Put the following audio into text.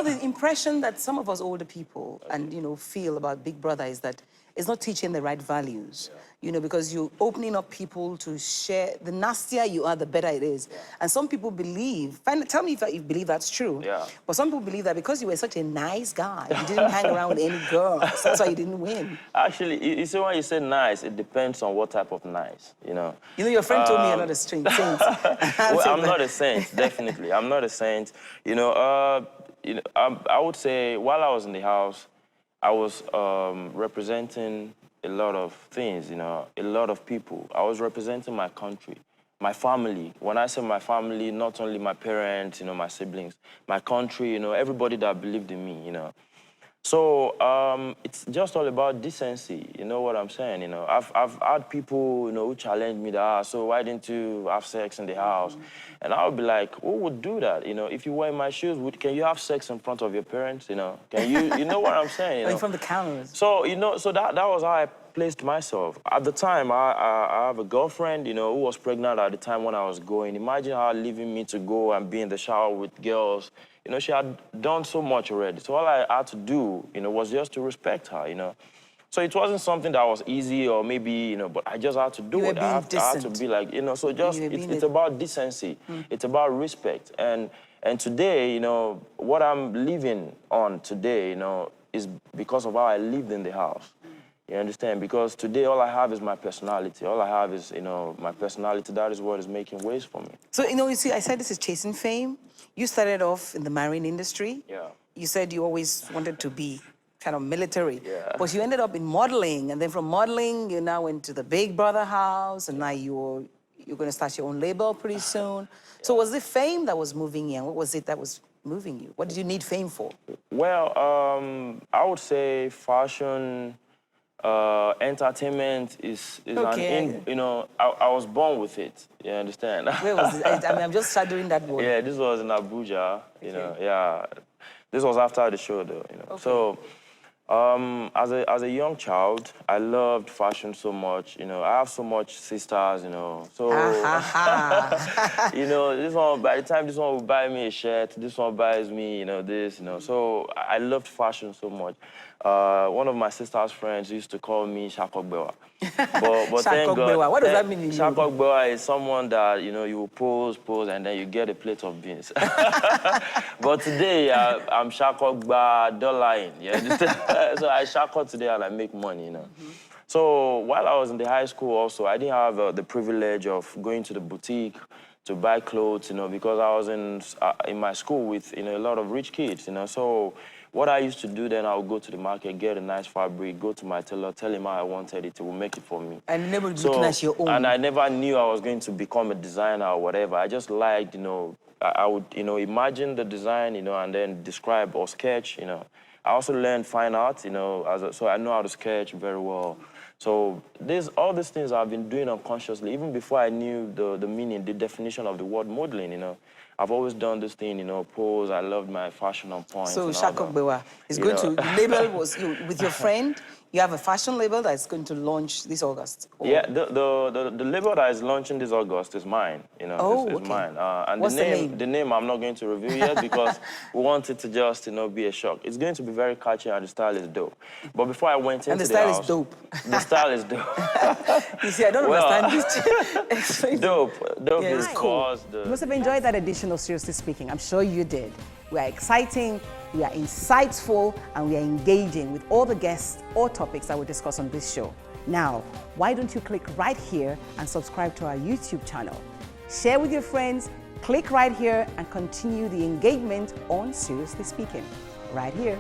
Well, the impression that some of us older people and, feel about Big Brother is that it's not teaching the right values, because you're opening up people to share. The nastier you are, the better it is. Yeah. And some people believe, tell me if you believe that's true, but some people believe that because you were such a nice guy, you didn't hang around with any girls, that's why you didn't win. Actually, you see, when you say nice, it depends on what type of nice, your friend told me you're not a saint. Well, I'm not a saint, definitely. I'm not a saint. I would say while I was in the house, I was representing a lot of things, a lot of people. I was representing my country, my family. When I say my family, not only my parents, my siblings, my country, everybody that believed in me, So it's just all about decency, you know what I'm saying? I've had people, who challenge me that, so why didn't you have sex in the house? And I would be like, who would do that? If you were in my shoes, can you have sex in front of your parents? Can you know what I'm saying? In front of the cameras. So, so that was how I placed myself. At the time, I have a girlfriend, who was pregnant at the time when I was going. Imagine her leaving me to go and be in the shower with girls. She had done so much already. So all I had to do, was just to respect her, So it wasn't something that was easy or maybe, but I just had to do it. I had to be like, so just, it's about decency. It's about respect. And today, what I'm living on today, is because of how I lived in the house. You understand? Because today, all I have is my personality. All I have is, my personality. That is what is making ways for me. So, you see, I said this is chasing fame. You started off in the marine industry. Yeah. You said you always wanted to be kind of military. Yeah. But you ended up in modeling. And then from modeling, you now went to the Big Brother house. And now you're going to start your own label pretty soon. Yeah. So was it fame that was moving you? And what was it that was moving you? What did you need fame for? Well, I would say fashion... entertainment is okay. I was born with it. You understand? Where was it? I'm just shadowing that word. Yeah, this was in Abuja. Yeah. This was after the show, though. Okay. So, as a young child, I loved fashion so much. I have so much sisters. So this one. By the time this one would buy me a shirt, this one buys me, this. So I loved fashion so much. One of my sister's friends used to call me Shakogbewa. But thank God, what does that mean in you? Shakogbewa is someone that, you will pose, and then you get a plate of beans. But today, I'm Shakogba dollar-in, you understand? So I shako today and I make money, So while I was in the high school also, I didn't have the privilege of going to the boutique to buy clothes, because I was in my school with, a lot of rich kids, So what I used to do then, I would go to the market, get a nice fabric, go to my tailor, tell him how I wanted it, he would make it for me. And you never looking at your own. And I never knew I was going to become a designer or whatever. I just liked, I would, imagine the design, and then describe or sketch, I also learned fine art, so I know how to sketch very well. So all these things I've been doing unconsciously, even before I knew the meaning, the definition of the word modeling, I've always done this thing, pose. I loved my fashion on point. So Shakogbewa is going to label with your friend. You have a fashion label that's going to launch this August. Or... Yeah, the label that is launching this August is mine. It's mine. And what's the name? The name I'm not going to reveal yet because we want it to just be a shock. It's going to be very catchy and the style is dope. But before I went into the house, is dope. The style is dope. You see, I don't understand this. Dope is cool. You must have enjoyed that edition of Seriously Speaking. I'm sure you did. We are exciting, we are insightful, and we are engaging with all the guests or topics that we discuss on this show. Now, why don't you click right here and subscribe to our YouTube channel? Share with your friends, click right here, and continue the engagement on Seriously Speaking. Right here.